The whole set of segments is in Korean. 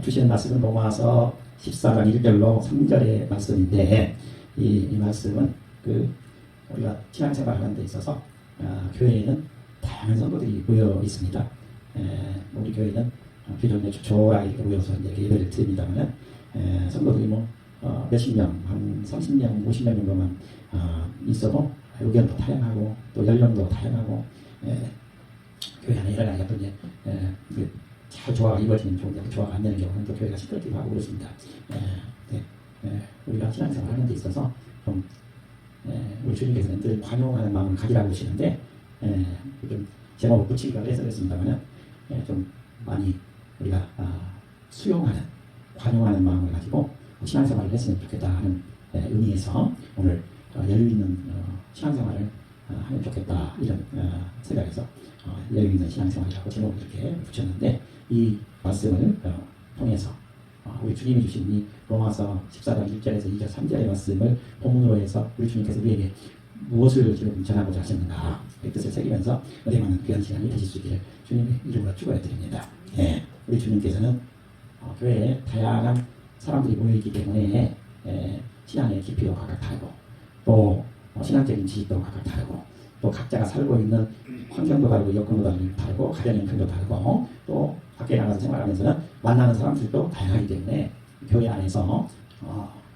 주시는 말씀은 로마서 14장 1절로 3절의 말씀인데 이 말씀은 우리가 신앙생활하는 데 있어서 교회에는 다양한 성도들이 모여 있습니다. 우리 교회는 비록 조촐하게 모여서 이제 예배를 드립니다만 성도들이 몇십 명, 한 30명, 50명 정도만 있어도 의견도 다양하고 또 연령도 다양하고 교회 안에 일어나니까 또 이제 잘 조화가 이루어지는 좋은데 조화가 안 되는 경우는 또 교회가 시끄럽기도 하고 그렇습니다. 우리가 신앙생활 하는 데 있어서 좀 우리 주님께서는 늘 관용하는 마음을 가지라고 하시는데 좀 제목을 붙이기가 해서 그렇습니다만 좀 많이 우리가 수용하는 관용하는 마음을 가지고 신앙생활을 했으면 좋겠다 하는 의미에서 오늘 여유 있는 신앙생활을 하면 좋겠다 이런 생각에서 여유 있는 신앙생활이라고 제목을 이렇게 붙였는데 이 말씀을 통해서 우리 주님이 주신 이 로마서 14장 1절에서 2절 3절의 말씀을 본문으로 해서 우리 주님께서 우리에게 무엇을 지금 전하고자 하셨는가 그 뜻을 새기면서 은혜 많은 귀한 시간이 되실 수 있기를 주님의 이름으로 축원해드립니다. 우리 주님께서는 교회에 다양한 사람들이 모여있기 때문에 신앙의 깊이도 각각 다르고 또 신앙적인 지식도 각각 다르고 또 각자가 살고 있는 환경도 다르고 여건도 다르고 가정 형편도 다르고 또 밖에 나가서 생활하면서는 만나는 사람들도 다양하기 때문에 교회 안에서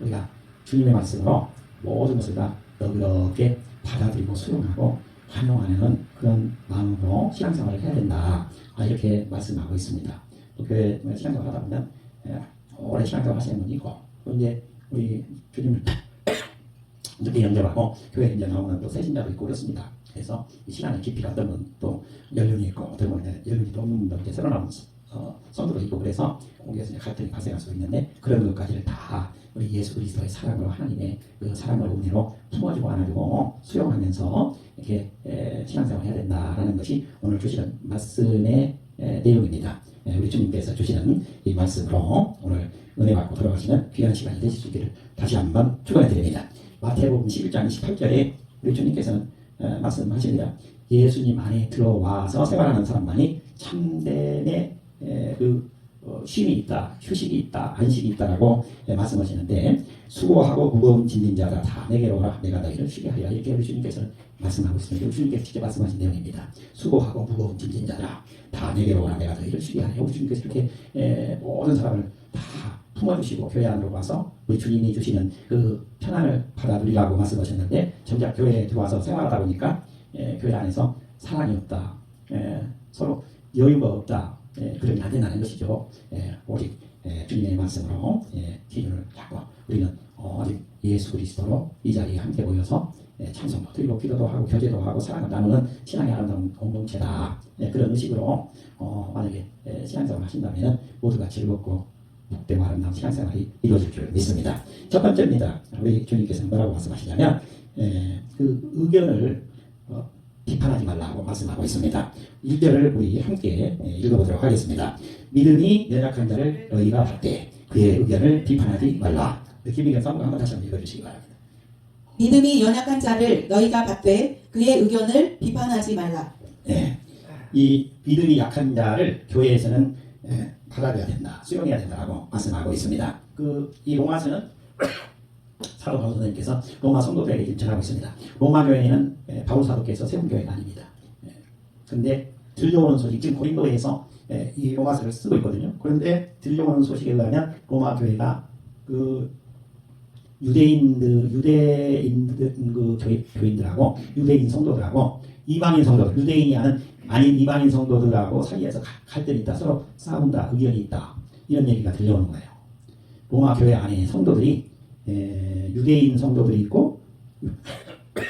우리가 주님의 말씀으로 모든 것을 다 너그럽게 받아들이고 수용하고 환영하는 그런 마음으로 신앙생활을 해야 된다 이렇게 말씀하고 있습니다. 또 교회 신앙생활 하다 보면 오래 신앙생활 하시는 분이 있고 또 이제 우리 주님을 늦게 영접하고 교회에 이제 나오는 또 새신자도 있고 그렇습니다. 그래서 이 신앙의 깊이가 어떤 분 또 연륜이 있고 어떤 분은 연륜이 없는 분도 이제 새로 나온 성도도 있고 그래서 공교에서 갈등이 발생할 수 있는데 그런 것까지를 다 우리 예수 그리스도의 사랑으로 하나님의 그 사랑을 은혜로 품어주고 안아주고 수용하면서 이렇게 신앙생활을 해야 된다라는 것이 오늘 주시는 말씀의 내용입니다. 우리 주님께서 주시는 이 말씀으로 오늘 은혜 받고 돌아가시는 귀한 시간이 되실 수 있기를 다시 한번 축원해 드립니다. 마태복음 11장 28절에 우리 주님께서는 말씀하십니다. 예수님 안에 들어와서 생활하는 사람만이 참됨의 쉼이 있다, 휴식이 있다, 안식이 있다라고 말씀하시는데 수고하고 무거운 짐진 자가 다 내게로 오라 내가 너희를 쉬게 하리라 이렇게 우리 주님께서는 말씀하고 있습니다. 우리 주님께서 직접 말씀하신 내용입니다. 수고하고 무거운 짐진 자라 다 내게로 오라 내가 너희를 쉬게 하리라. 우리 주님께서 이렇게 모든 사람을 다 품어주시고 교회 안으로 와서 우리 주님이 주시는 그 편안을 받아들이라고 말씀하셨는데 정작 교회에 들어와서 생활하다 보니까 교회 안에서 사랑이 없다, 서로 여유가 없다, 그러면 안 된다는 것이죠. 오직 주님의 말씀으로 기준을 잡고 우리는 오직 예수 그리스도로 이 자리에 함께 모여서 찬송도 드리고 기도도 하고 교제도 하고 사랑을 나누는 신앙의 아름다운 공동체다. 그런 의식으로 만약에 신앙생활을 하신다면 모두가 즐겁고 복되고 아름다운 신앙생활이 이루어질 줄 믿습니다. 첫 번째입니다. 우리 주님께서는 뭐라고 말씀하시냐면 그 의견을 비판하지 말라고 말씀하고 있습니다. 1절을 우리 함께 읽어보도록 하겠습니다. 믿음이 연약한 자를 너희가 받되 그의 의견을 비판하지 말라. 김민경 사모가 한번 다시 한번 읽어주시기 바랍니다. 믿음이 연약한 자를 너희가 받되 그의 의견을 비판하지 말라. 이 믿음이 약한 자를 교회에서는 받아들여야 된다, 수용해야 된다라고 말씀하고 있습니다. 이 로마서는 사도 바울 선생님께서 로마 성도들에게 전하고 있습니다. 로마 교회는 바울 사도께서 세운 교회가 아닙니다. 근데 들려오는 소식, 지금 고린도에서 이 로마서를 쓰고 있거든요. 그런데 들려오는 소식에 의하면 로마 교회가 교인들하고 유대인 성도들하고 이방인 성도들, 유대인이 아닌 이방인 성도들하고 사이에서 갈등이 있다, 서로 싸운다, 의견이 있다 이런 얘기가 들려오는 거예요. 로마 교회 안에 성도들이 유대인 성도들이 있고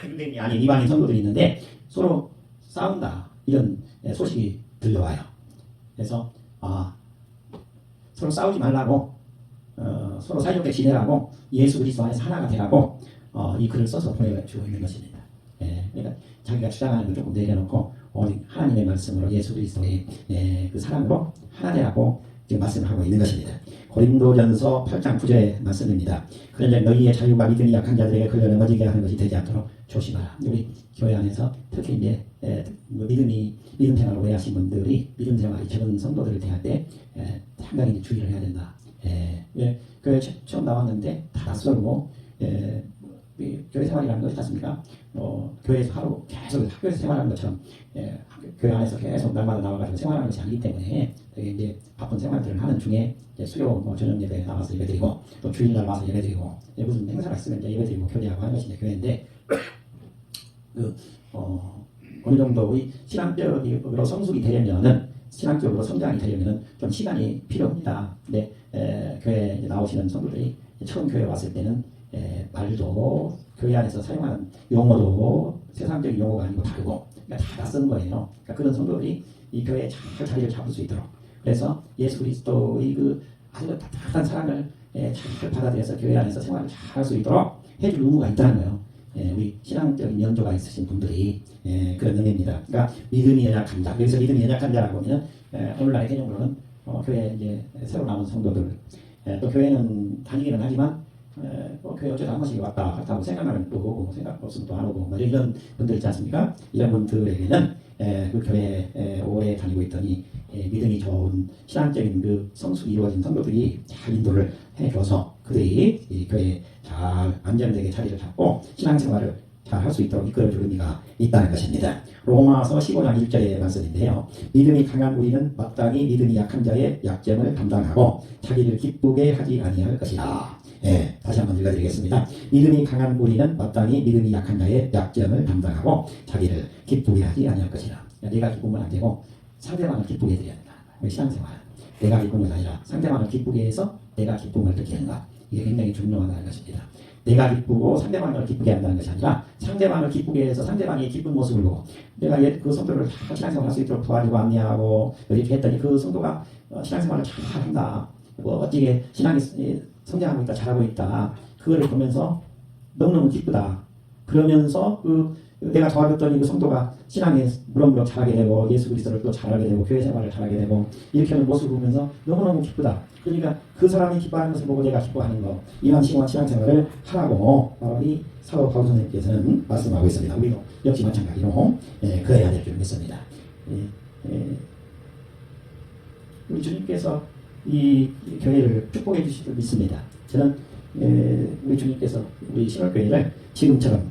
유대인이 아닌 이방인 성도들이 있는데 서로 싸운다 이런 소식이 들려와요. 그래서 서로 싸우지 말라고 서로 사이좋게 지내라고 예수 그리스도 안에서 하나가 되라고 이 글을 써서 보내주고 있는 것입니다. 그러니까 자기가 주장하는 걸 조금 내려놓고 오직 하나님의 말씀으로 예수 그리스도의 그 사랑으로 하나 되라고 지금 말씀을 하고 있는 것입니다. 고린도전서 8장 9절의 말씀입니다. 그런즉 너희의 자유가 믿음이 약한 자들에게 걸려 넘어지게 하는 것이 되지 않도록 조심하라. 우리 교회 안에서 특히 이제 믿음 생활을 오래 하신 분들이 믿음 생활이 적은 성도들을 대할 때 상당히 주의를 해야 된다. 교회 처음 나왔는데 다 낯설고 이 교회 생활이라는 것이 않습니까? 교회에서 하루 계속 학교에서 생활하는 것처럼 교회 안에서 계속 날마다 나와가지고 생활하는 것이 아니기 때문에 되게 이제 바쁜 생활들을 하는 중에 수요 저녁 예배에 나와서 예배드리고 또 주일날 와서 예배드리고 무슨 행사가 있으면 이제 예배드리고 교대하고 하는 것이 이제 교회인데 어느 정도의 신앙적으로 성숙이 되려면은 신앙적으로 성장이 되려면은 좀 시간이 필요합니다. 근데 교회에 나오시는 성도들이 처음 교회 왔을 때는 말도 교회 안에서 사용하는 용어도 세상적인 용어가 아니고 다르고 그러니까 다 낯선 거예요. 그러니까 그런 성도들이 이 교회에 잘 자리를 잡을 수 있도록 그래서 예수 그리스도의 그 아주 따뜻한 사랑을 잘 받아들여서 교회 안에서 생활을 잘 할 수 있도록 해줄 의무가 있다는 거예요. 우리 신앙적인 연조가 있으신 분들이 그런 의미입니다. 그러니까 믿음이 연약한 자. 여기서 믿음이 연약한 자라고 하면 오늘날의 개념으로는 교회 이제 새로 나온 성도들 또 교회는 다니기는 하지만 교회 어쩌다 한 번씩 왔다 갔다 하고 생각나면 또 오고 생각 없으면 또 안 오고 뭐 이런 분들 있지 않습니까? 이런 분들에게는 그 교회에 오래 다니고 있더니 믿음이 좋은 신앙적인 그 성숙이 이루어진 성도들이 잘 인도를 해줘서 그들이 이 교회에 잘 안정되게 자리를 잡고 신앙생활을 잘 할 수 있도록 이끌어줄 의미가 있다는 것입니다. 로마서 15장 1절의 말씀인데요. 믿음이 강한 우리는 마땅히 믿음이 약한 자의 약점을 감당하고 자기를 기쁘게 하지 아니할 것이다. 다시 한번 읽어드리겠습니다. 믿음이 강한 우리는 마땅히 믿음이 약한 자의 약점을 감당하고 자기를 기쁘게 하지 아니할 것이다. 내가 기쁘면 안 되고 상대방을 기쁘게 해드려야 된다. 신앙생활. 내가 기쁜 것이 아니라 상대방을 기쁘게 해서 내가 기쁨을 느끼는 것. 이게 굉장히 중요하다는 것입니다. 내가 기쁘고 상대방을 기쁘게 한다는 것이 아니라 상대방을 기쁘게 해서 상대방이 기쁜 모습을 보고 내가 그 성도를 잘 신앙생활 할 수 있도록 도와주고 안내하고 이렇게 했더니 그 성도가 신앙생활을 잘 한다. 어찌게 신앙이 성장하고 있다. 잘하고 있다. 그거를 보면서 너무너무 기쁘다. 그러면서 내가 도와줬더니 그 성도가 신앙에 무럭무럭 잘하게 되고 예수 그리스도를 또 잘하게 되고 교회 생활을 잘하게 되고 이렇게 하는 모습을 보면서 너무너무 기쁘다. 그러니까 그 사람이 기뻐하는 것을 보고 내가 기뻐하는 거 이런 시공한 신앙생활을 하라고 이 사도 바울 선생님께서는 말씀하고 있습니다. 우리도 역시 마찬가지로 그래야 될 줄 믿습니다. 우리 주님께서 이 교회를 축복해 주실 줄 믿습니다. 저는 우리 주님께서 우리 신월교회를 지금처럼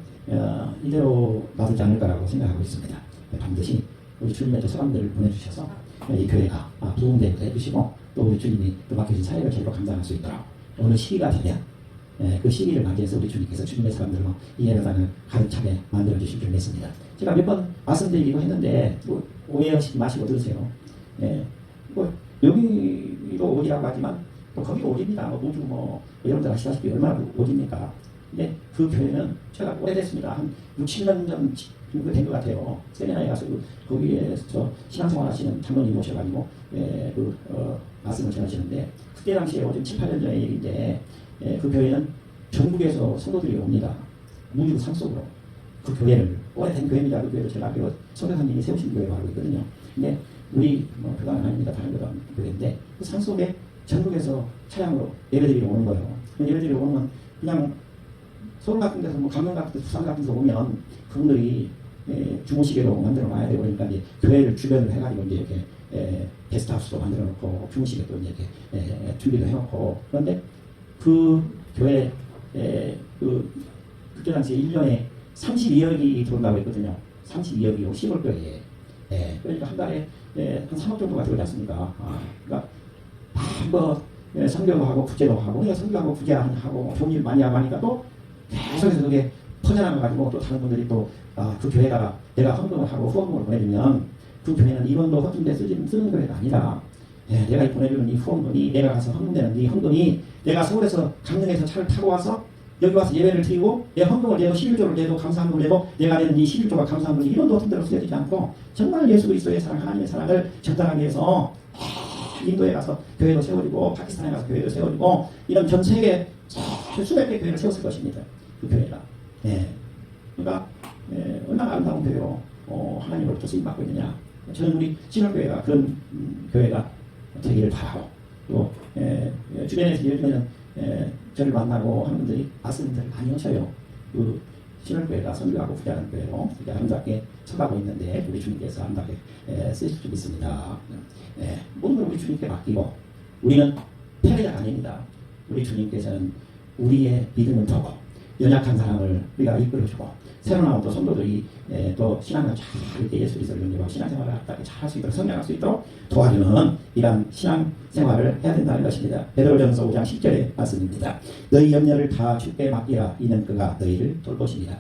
이대로 놔두지 않을 거라고 생각하고 있습니다. 반드시 우리 주님의 사람들을 보내주셔서 이 교회가 부흥되게 해주시고 또 우리 주님이 또 맡겨진 사역을 제대로 감당할 수 있도록 어느 시기가 되면 그 시기를 맞이해서 우리 주님께서 주님의 사람들로 이 예배당을 가득 차게 만들어 주실 줄 믿습니다. 제가 몇 번 말씀드리기도 했는데 오해하시지 마시고 들으세요. 여기로 오리라고 하지만 또 거기로 오립니다. 우주 여러분들 아시다시피 얼마나 오집니까? 근데 그 교회는 제가 오래됐습니다. 한 6, 7년 전 된 것 같아요. 세미나에 가서 거기에서 신앙생활 하시는 장로님 오셔가지고 말씀을 전하시는데 그때 당시에 오전 7, 8년 전의 얘기인데 그 교회는 전국에서 성도들이 옵니다. 무주 산속으로 그 교회를 오래된 교회입니다. 그 교회를 제가 선교사님이 세우신 교회로 알고 있거든요. 근데 우리 교단은 아닙니다. 다른 교회인데 그 산속에 전국에서 차량으로 예배드리러 오는 거예요. 예배드리러 오면 그냥 서울 같은 데서 강릉 같은 데서 부산 같은 데서 오면 그분들이 주무시개로 만들어 놔야 되고 그러니까 이제 교회를 주변을 해가지고 이제 이렇게 게스트하우스도 만들어 놓고 주무시개도 이렇게 준비도 해놓고 그런데 그 교회 그때 당시에 1년에 32억이 들어온다고 했거든요. 32억이요. 시골교회에. 그러니까 한 달에 한 3억 정도가 들어오지 않습니까? 그러니까 선교도 하고 구제도 하고 그러니까 선교하고 구제하고 좋은 일 많이 하고 하니까 또 계속해서 그게 퍼져나가가지고 또 다른 분들이 또 그 교회에다가 내가 헌금을 하고 후원금을 보내주면 그 교회는 이번도 헌금대 쓰는 교회가 아니라 내가 보내주는 이 후원금이 내가 가서 헌금되는 이 헌금이 내가 서울에서 강릉에서 차를 타고 와서 여기 와서 예배를 드리고 내 헌금을 내도 11조를 내도 감사함을 내도 내가 내는 이 11조가 감사함을 이번도 헌금대로 쓰여지지 않고 정말 예수 그리스도의 사랑 하나님의 사랑을 전달하기 위해서 인도에 가서 교회도 세워지고 파키스탄에 가서 교회도 세워지고 이런 전 세계 수백 개 교회를 세웠을 것입니다. 그 교회가. 그러니까 얼마나 아름다운 교회로 하나님으로부터 쓰임받고 있느냐. 저는 우리 신월교회가 그런 교회가 되기를 바라고 또 주변에서 요즘에는 저를 만나고 하는 분들이 말씀들 많이 오셔요. 그 신월교회가 선교하고 부자하는 교회로 아름답게 서가고 있는데 우리 주님께서 아름답게 쓰실 줄 믿습니다. 모든 걸 우리 주님께 맡기고 우리는 패배자가 아닙니다. 우리 주님께서는 우리의 믿음을 두고 연약한 사람을 우리가 이끌어주고 새로 나온 또 성도들이 또 신앙을 잘 이렇게 예수 그리스도를 영접하고 신앙생활을 잘할 수 있도록 성장할 수 있도록 도와주는 이런 신앙생활을 해야 된다는 것입니다. 베드로전서 5장 10절의 말씀입니다. 너희 염려를 다 주께 맡기라. 이는 그가 너희를 돌보십니다.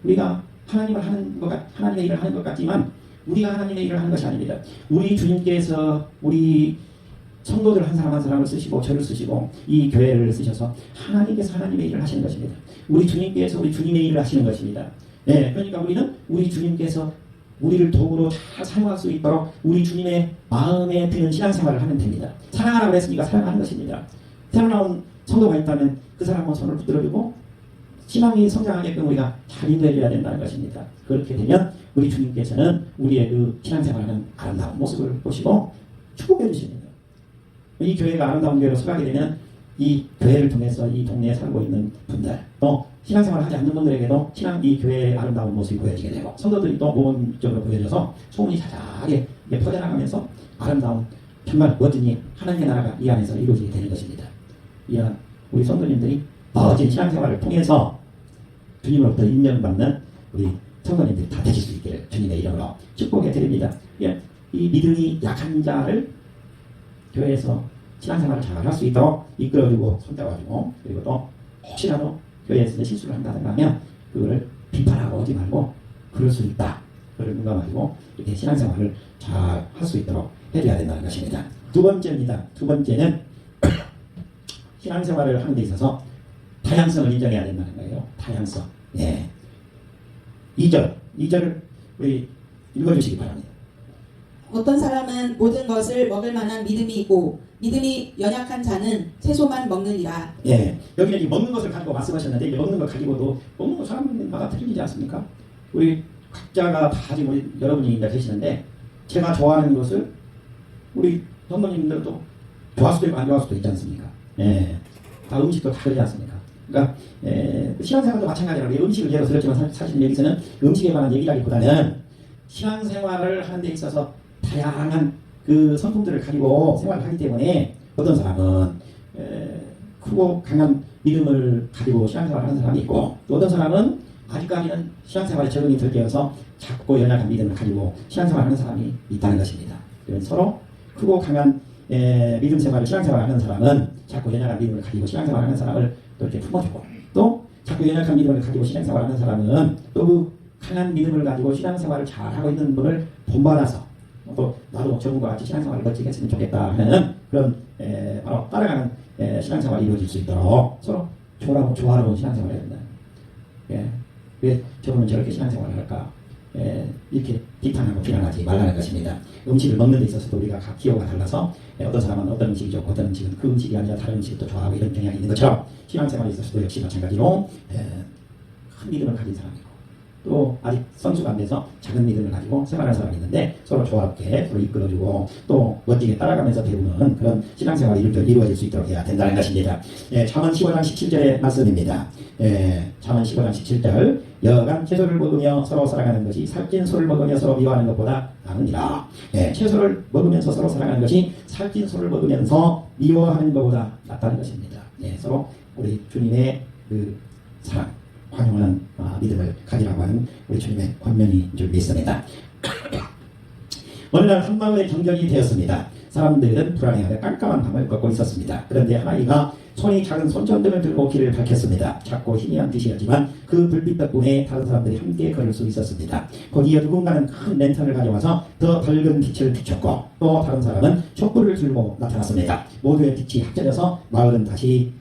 우리가 하나님의 일을 하는 것 같지만 우리가 하나님의 일을 하는 것이 아닙니다. 우리 주님께서 우리 성도들 한 사람 한 사람을 쓰시고 저를 쓰시고 이 교회를 쓰셔서 하나님께서 하나님의 일을 하시는 것입니다. 우리 주님께서 우리 주님의 일을 하시는 것입니다. 네, 그러니까 우리는 우리 주님께서 우리를 도구로 잘 사용할 수 있도록 우리 주님의 마음에 드는 신앙생활을 하면 됩니다. 사랑하라고 했으니까 사랑하는 것입니다. 새로 나온 성도가 있다면 그 사람은 손을 붙들어주고 신앙이 성장하게끔 우리가 잘 인도해줘야 된다는 것입니다. 그렇게 되면 우리 주님께서는 우리의 그 신앙생활하는 아름다운 모습을 보시고 축복해 주십니다. 이 교회가 아름다운 교회로 서가게 되면 이 교회를 통해서 이 동네에 살고 있는 분들 또 신앙생활을 하지 않는 분들에게도 이 교회의 아름다운 모습이 보여지게 되고 성도들이 또 모범적으로 보여져서 소문이 자자하게 퍼져나가면서 아름다운 정말 멋진 하나님의 나라가 이 안에서 이루어지게 되는 것입니다. 이런 우리 성도님들이 멋진 신앙생활을 통해서 주님으로부터 인정받는 우리 성도님들이 다 되실 수 있기를 주님의 이름으로 축복해 드립니다. 이 믿음이 약한 자를 교회에서 신앙생활을 잘 할 수 있도록 이끌어주고 손잡아주고 그리고 또 혹시라도 교회에서 실수를 한다든가 하면 그거를 비판하고 오지 말고 그럴 수 있다. 그걸 공감하고 이렇게 신앙생활을 잘 할 수 있도록 해줘야 된다는 것입니다. 두 번째입니다. 두 번째는 신앙생활을 하는 데 있어서 다양성을 인정해야 된다는 거예요. 다양성. 예. 2절을 우리 읽어주시기 바랍니다. 어떤 사람은 모든 것을 먹을 만한 믿음이 있고 믿음이 연약한 자는 채소만 먹느니라. 예, 여기는 이 먹는 것을 가지고 말씀하셨는데 이 먹는 걸 가지고도 먹는 거 사람마다 틀리지 않습니까? 우리 각자가 다 지금 여러분이 이제 계시는데 제가 좋아하는 것을 우리 선생님들도 좋아할 수도 있고 안 좋아할 수도 있지 않습니까? 예, 다 음식도 다 그러지 않습니까? 그러니까 신앙생활도 마찬가지라고 음식을 예로 들었지만 사실 여기서는 음식에 관한 얘기라기보다는 신앙생활을 하는 데 있어서 다양한 그 성품들을 가지고 생활을 하기 때문에 어떤 사람은 크고 강한 믿음을 가지고 신앙생활을 하는 사람이 있고 또 어떤 사람은 아직까지는 신앙생활에 적응이 덜 되어서 작고 연약한 믿음을 가지고 신앙생활을 하는 사람이 있다는 것입니다. 그래서 서로 크고 강한 믿음 생활을 신앙생활을 하는 사람은 작고 연약한 믿음을 가지고 신앙생활을 하는 사람을 또 이렇게 품어주고 또 작고 연약한 믿음을 가지고 신앙생활을 하는 사람은 또 그 강한 믿음을 가지고 신앙생활을 잘하고 있는 분을 본받아서 또 나도 저분과 같이 신앙생활을 멋지게 했으면 좋겠다 하는 그런 바로 따라가는 신앙생활이 이루어질 수 있도록 서로 조화로운 신앙생활을 해야 된다. 왜 저분은 저렇게 신앙생활을 할까? 이렇게 비판하고 비난하지 말라는 것입니다. 음식을 먹는 데 있어서도 우리가 각 기호가 달라서 어떤 사람은 어떤 음식이 좋고 어떤 음식은 그 음식이 아니라 다른 음식을 또 좋아하고 이런 경향이 있는 것처럼 신앙생활에 있어서도 역시 마찬가지로 큰 믿음을 가진 사람이고 또 아직 선수가 안 돼서 작은 믿음을 가지고 생활하는 사람이 있는데 서로 조화롭게 서로 이끌어주고 또 멋지게 따라가면서 배우는 그런 신앙생활이 이루어질 수 있도록 해야 된다는 것입니다. 잠언 15장 17절의 말씀입니다. 잠언 15장 17절 여간 채소를 먹으며 서로 살아가는 것이 살찐 소를 먹으며 서로 미워하는 것보다 나으니라. 채소를 먹으면서 서로 살아가는 것이 살찐 소를 먹으면서 미워하는 것보다 낫다는 것입니다. 서로 우리 주님의 그 사랑 환영하는 믿음을 가지라고 하는 우리 주님의 권면이 줄 믿습니다. 어느 날 한 마을에 정전이 되었습니다. 사람들은 불안해하며 깜깜한 밤을 걷고 있었습니다. 그런데 한 아이가 손이 작은 손전등을 들고 길을 밝혔습니다. 작고 희미한 빛이었지만 그 불빛 덕분에 다른 사람들이 함께 걸을 수 있었습니다. 거기에 누군가는 큰 랜턴을 가져와서 더 밝은 빛을 비췄고 또 다른 사람은 촛불을 들고 나타났습니다. 모두의 빛이 합쳐져서 마을은 다시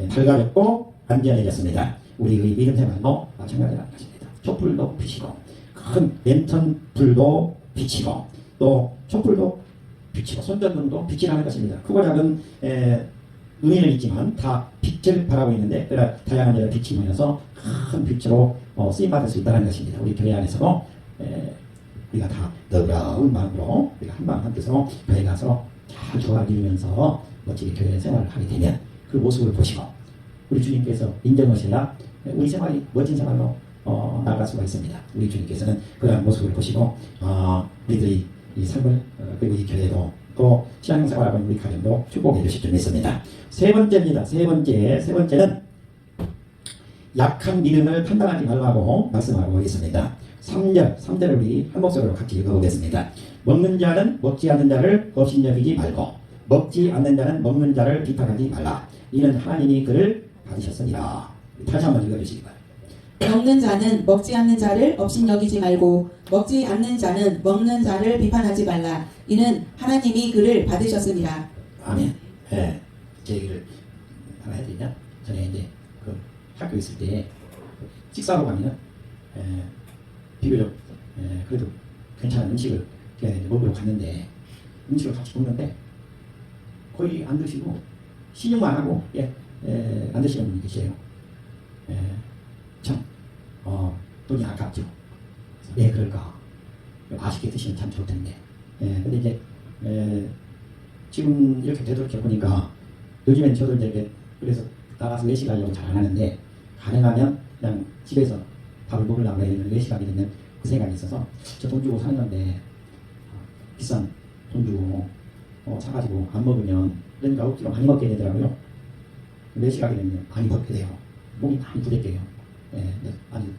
밝아졌고 안전해졌습니다. 우리의 믿음 생활도 마찬가지라는 것입니다. 촛불도 비치고 큰 랜턴 불도 비치고 또 촛불도 비치고 손전등도 빛이라는 것입니다. 크고 작은 의미는 있지만 다 빛을 바라고 있는데 그러나 다양한 여러 빛이 모여서 큰 빛으로 쓰임받을 수 있다는 것입니다. 우리 교회 안에서도 우리가 다 너그러운 마음으로 우리가 한마음 한뜻으로 교회 가서 잘 조화를 이루면서 멋지게 교회 생활을 하게 되면 그 모습을 보시고 우리 주님께서 인정하셔야 우리 생활이 멋진 생활로 나아갈 수가 있습니다. 우리 주님께서는 그러한 모습을 보시고 우리들이 이 삶을 그리고 이 교회도 또 신앙생활하고 있는 우리 가정도 축복해 주실 줄 믿습니다. 세 번째입니다. 세 번째는 약한 믿음을 판단하지 말라고 말씀하고 있습니다. 3절을 우리 한 목소리로 같이 읽어보겠습니다. 먹는 자는 먹지 않는 자를 업신여기지 말고 먹지 않는 자는 먹는 자를 비판하지 말라. 이는 하나님이 그를 받으셨으니라. 다시 한번 읽어주시기 바랍니다. 먹는 자는 먹지 않는 자를 업신여기지 말고 먹지 않는 자는 먹는 자를 비판하지 말라. 이는 하나님이 그를 받으셨으니라. 아멘. 예. 제 얘기를 하나 해드리냐? 전에 이제 그 학교 있을 때 식사로 가면은 비교적 그래도 괜찮은 음식을 제가 이제 먹으러 갔는데 음식을 같이 먹는데 거의 안 드시고 신용만 하고 안 드시는 분이 계세요. 참 돈이 아깝죠. 왜 그럴까? 맛있게 드시면 참 좋을 텐데. 근데 이제 지금 이렇게 되돌이켜 보니까 요즘엔 저도 이제 그래서 나가서 외식하려고 잘 안 하는데 가능하면 그냥 집에서 밥을 먹으려고 해야 되는 외식하게 되면 그 생각이 있어서 저 돈 주고 사는 건데 비싼 돈 주고 사가지고 안 먹으면 그러니까 억지로 많이 먹게 되더라고요. 외식하게 되면 많이 먹게 돼요. 몸이 많이 부대껴요. 많이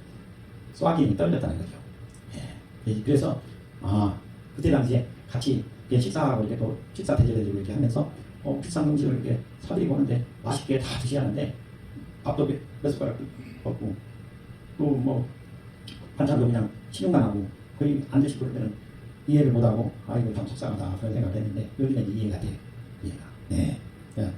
쏘아기름이 떨어졌다는 거죠. 그래서 그때 당시에 같이 식사하고 이렇게 또 식사 대접해주고 이렇게 하면서 비싼 음식을 이렇게 사드리고 하는데 맛있게 다 드시는데 밥도 몇 숟가락 먹고 또 뭐 반찬도 그냥 신용만 하고 거의 안 드시고 그러면 이해를 못하고 이거 참 속상하다 그런 생각을 했는데 요즘에 이해가 돼요. 이해가.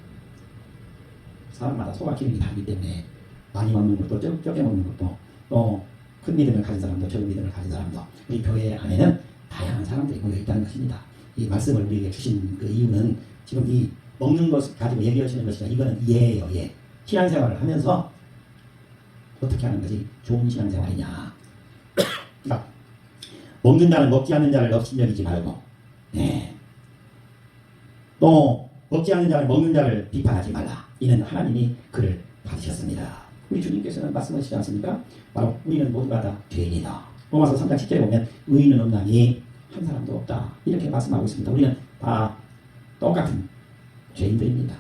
사람마다 소화 기능이 다르기 때문에 많이 먹는 것도 적게 먹는 것도 또 큰 믿음을 가진 사람도 적은 믿음을 가진 사람도 우리 교회 안에는 다양한 사람들이 모여 있다는 것입니다. 이 말씀을 우리에게 주신 그 이유는 지금 이 먹는 것을 가지고 얘기하시는 것이라 이거는 이해예요. 신앙생활을 하면서 어떻게 하는 것이 좋은 신앙생활이냐. 그러니까 먹는 자는 먹지 않는 자를 업신여기지 말고 또 먹지 않는 자를 먹는 자를 비판하지 말라. 이는 하나님이 그를 받으셨습니다. 우리 주님께서는 말씀하시지 않습니까? 바로 우리는 모두가 다 죄인이다. 로마서 3장 10절에 보면 의인은 없나니 한 사람도 없다. 이렇게 말씀하고 있습니다. 우리는 다 똑같은 죄인들입니다.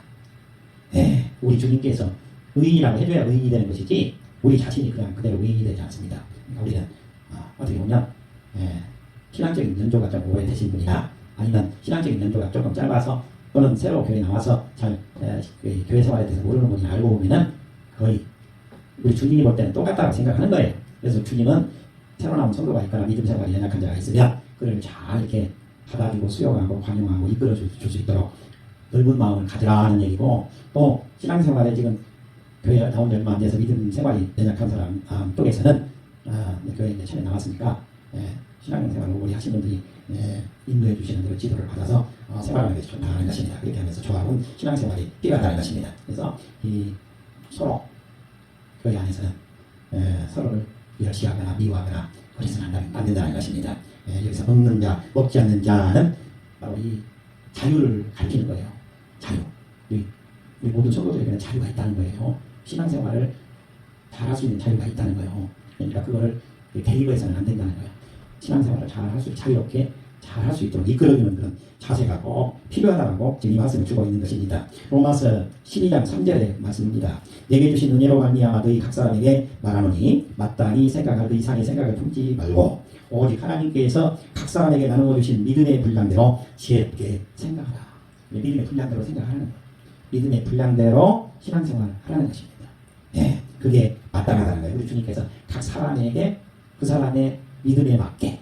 우리 주님께서 의인이라고 해줘야 의인이 되는 것이지 우리 자신이 그냥 그대로 의인이 되지 않습니다. 그러니까 우리는 어떻게 보면 신앙적인 연조가 좀 오래되신 분이나 아니면 신앙적인 연조가 조금 짧아서 또는 새로 교회 나와서 잘 교회 생활에 대해서 모르는 분이 알고 보면은 거의 우리 주님이 볼 때는 똑같다고 생각하는 거예요. 그래서 주님은 새로 나온 성도가 있거나 믿음 생활이 연약한 자가 있으면 그를 잘 이렇게 받아주고 수용하고 관용하고 이끌어 줄 수 있도록 넓은 마음을 가지라는 얘기고 또 신앙생활에 지금 교회 나온 지 얼마 안 돼서 믿음 생활이 연약한 사람 쪽에서는 교회 이제 처음에 나왔으니까 신앙생활을 오래 하신 분들이 인도해 주시는 대로 지도를 받아서 생활하는 것이 좋다는 것입니다. 그렇게 하면서 좋아하는 신앙생활이 필요하다는 것입니다. 그래서 이 서로 교회 안에서는 서로를 멸시하거나 미워하거나 그래서는 안 된다는 것입니다. 여기서 먹는 자, 먹지 않는 자는 바로 이 자유를 가리키는 거예요. 자유. 우리 모든 성도들에게는 자유가 있다는 거예요. 신앙생활을 잘할 수 있는 자유가 있다는 거예요. 그러니까 그거를 대입해서는 안 된다는 거예요. 신앙생활을 잘할 수 자유롭게 잘할 수 있도록 이끌어주는 그런 자세가 꼭 필요하다고 지금 이 말씀을 주고 있는 것입니다. 로마서 12장 3절의 말씀입니다. 내게 주신 은혜로 말미암아 너희 각 사람에게 말하노니 마땅히 생각할 그 이상의 생각을 품지 말고 오직 하나님께서 각 사람에게 나누어 주신 믿음의 분량대로 지혜롭게 생각하라. 믿음의 분량대로 생각하는 거예요. 믿음의 분량대로 신앙생활을 하라는 것입니다. 그게 마땅하다는 거예요. 우리 주님께서 각 사람에게 그 사람의 믿음에 맞게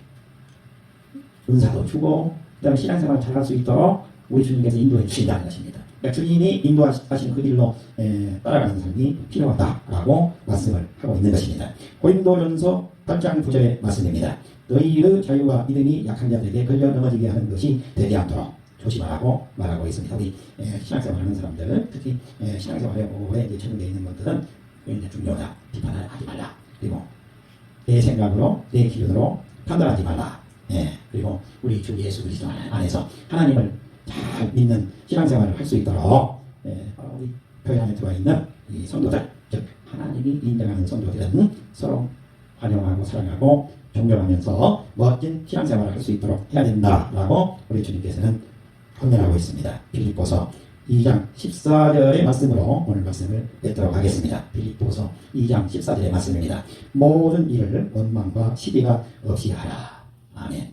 은사도 주고 그다음에 신앙생활을 잘할 수 있도록 우리 주님께서 인도해 주신다는 것입니다. 그러니까 주님이 인도하시는 그 길로 따라가는 삶이 필요하다라고 말씀을 하고 있는 것입니다. 고린도전서 8장 9절의 말씀입니다. 너희의 자유와 믿음이 약한 자들에게 걸려 넘어지게 하는 것이 되지 않도록 조심하라고 말하고 있습니다. 우리 신앙생활하는 사람들, 특히 신앙생활에 오래 적용되어 있는 것들은 굉장히 중요하다. 비판을 하지 말라. 그리고 내 생각으로, 내 기준으로 판단하지 말라. 그리고 우리 주 예수 그리스도 안에서 하나님을 잘 믿는 신앙생활을 할 수 있도록 우리 교회 안에 들어와 있는 이 성도들, 즉 하나님이 인정하는 성도들은 서로 환영하고 사랑하고 존경하면서 멋진 신앙생활을 할 수 있도록 해야 된다라고 우리 주님께서는 권면하고 있습니다. 빌립보서 2장 14절의 말씀으로 오늘 말씀을 맺도록 하겠습니다. 빌립보서 2장 14절의 말씀입니다. 모든 일을 원망과 시비가 없이 하라. 아멘.